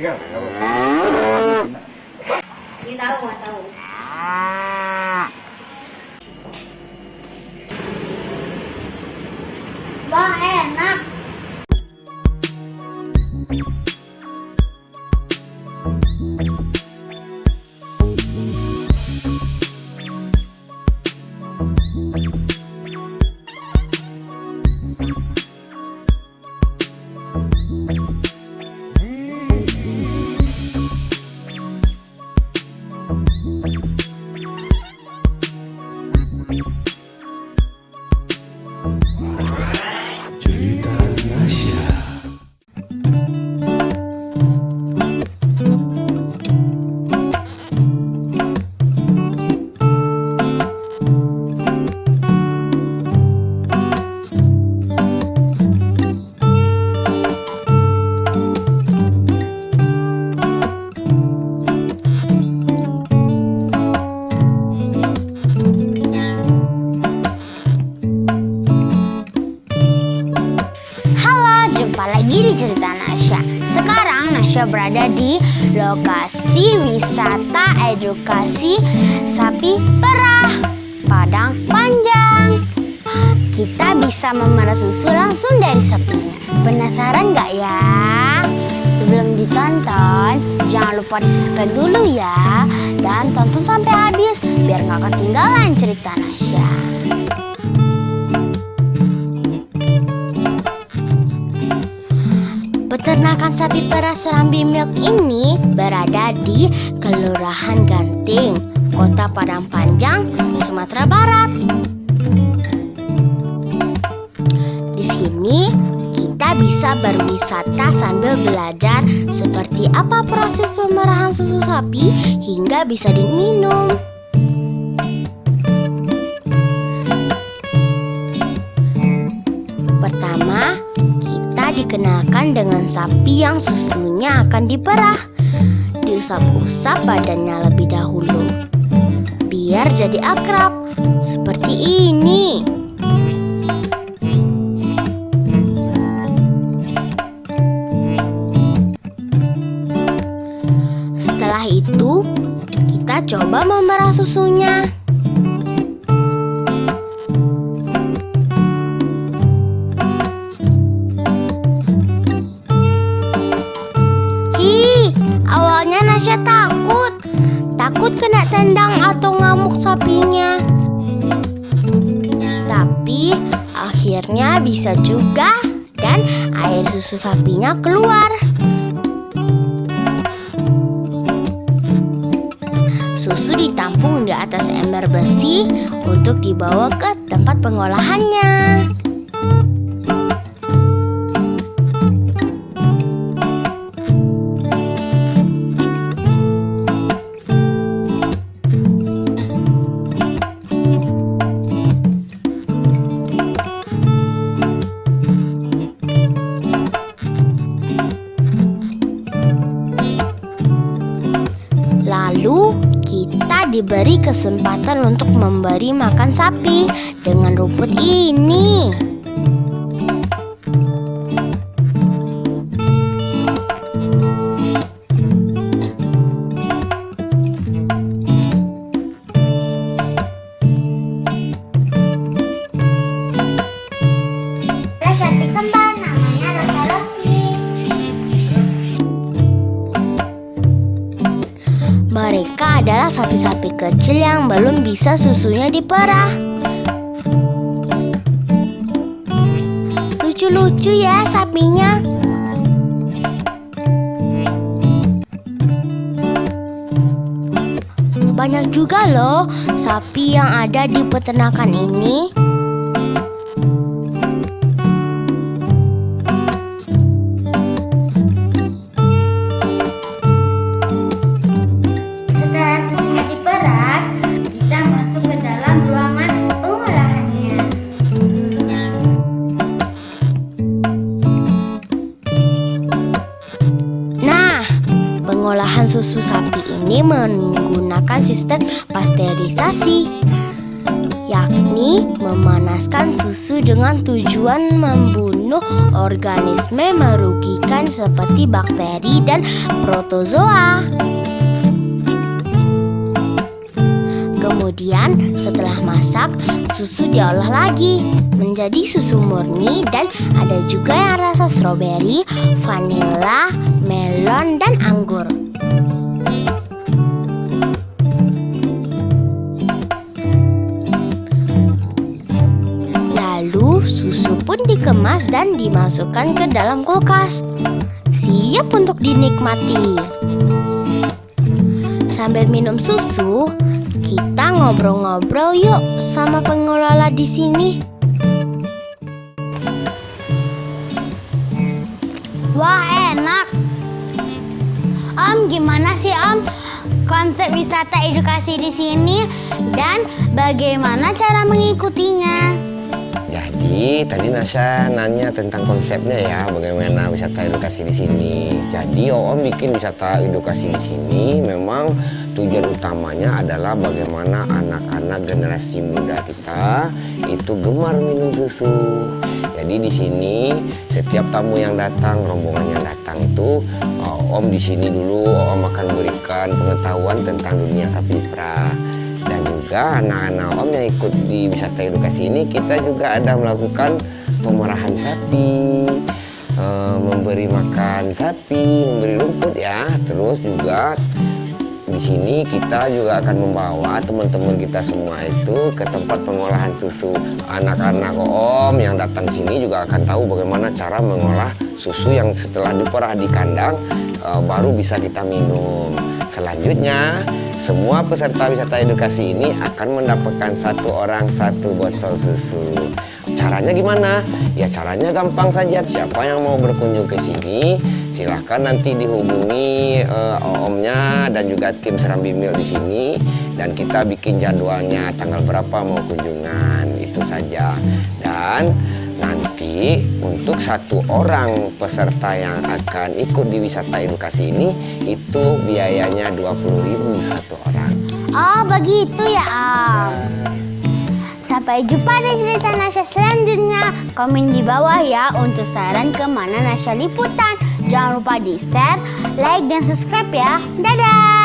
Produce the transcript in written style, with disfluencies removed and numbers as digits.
Sekarang, apa? Ini tahu, nggak tahu. Wah, enak. Nasya berada di lokasi wisata edukasi sapi perah Padang Panjang. Kita bisa memerah susu langsung dari sapinya. Penasaran nggak ya? Sebelum ditonton, jangan lupa di-subscribe dulu ya, dan tonton sampai habis biar nggak ketinggalan cerita Nasya. Peternakan sapi perah Serambi Milk ini berada di Kelurahan Ganting, Kota Padang Panjang, Sumatera Barat. Di sini kita bisa berwisata sambil belajar seperti apa proses pemerahan susu sapi hingga bisa diminum. Pertama, dikenalkan dengan sapi yang susunya akan diperah. Diusap-usap badannya lebih dahulu biar jadi akrab seperti ini. Setelah itu kita coba memerah susunya. Nasya takut kena tendang atau ngamuk sapinya. Tapi akhirnya bisa juga dan air susu sapinya keluar. Susu ditampung di atas ember besi untuk dibawa ke tempat pengolahannya. Lalu kita diberi kesempatan untuk memberi makan sapi dengan rumput ini. Sapi kembar namanya Rosa-Rosi. Mereka adalah sapi-sapi kecil yang belum bisa susunya diperah. Lucu-lucu ya sapinya. Banyak juga loh sapi yang ada di peternakan ini. Pengolahan susu sapi ini menggunakan sistem pasteurisasi, yakni memanaskan susu dengan tujuan membunuh organisme merugikan seperti bakteri dan protozoa. Kemudian setelah masak, susu diolah lagi menjadi susu murni dan ada juga yang rasa stroberi, vanila, melon, dan anggur. Lalu susu pun dikemas dan dimasukkan ke dalam kulkas. Siap untuk dinikmati. Sambil minum susu, kita ngobrol-ngobrol yuk sama pengelola di sini. Wah, enak. Om, gimana sih Om konsep wisata edukasi di sini dan bagaimana cara mengikutinya? Jadi tadi Nasya nanya tentang konsepnya ya, bagaimana wisata edukasi di sini. Jadi Om bikin wisata edukasi di sini memang tujuan utamanya adalah bagaimana anak-anak generasi muda kita itu gemar minum susu. Jadi di sini setiap tamu yang datang, rombongan yang datang itu Om di sini dulu Om akan berikan pengetahuan tentang dunia kapipra. Dan juga anak-anak Om yang ikut di wisata edukasi ini, kita juga ada melakukan pemerahan sapi, memberi makan sapi, memberi rumput ya. Terus juga di sini kita juga akan membawa teman-teman kita semua itu ke tempat pengolahan susu. Anak-anak Om yang datang ke sini juga akan tahu bagaimana cara mengolah susu yang setelah diperah di kandang baru bisa kita minum. Selanjutnya, semua peserta wisata edukasi ini akan mendapatkan satu orang satu botol susu. Caranya gimana? Ya caranya gampang saja. Siapa yang mau berkunjung ke sini, silahkan nanti dihubungi Omnya dan juga tim Serambi Milk di sini, dan kita bikin jadwalnya tanggal berapa mau kunjungan, itu saja. Dan nanti untuk satu orang peserta yang akan ikut di wisata edukasi ini itu biayanya 20.000 satu orang. Oh begitu ya Om. Sampai jumpa di cerita Nasya selanjutnya. Komen di bawah ya untuk saran kemana Nasya liputan. Jangan lupa di share, like, dan subscribe ya. Dadah.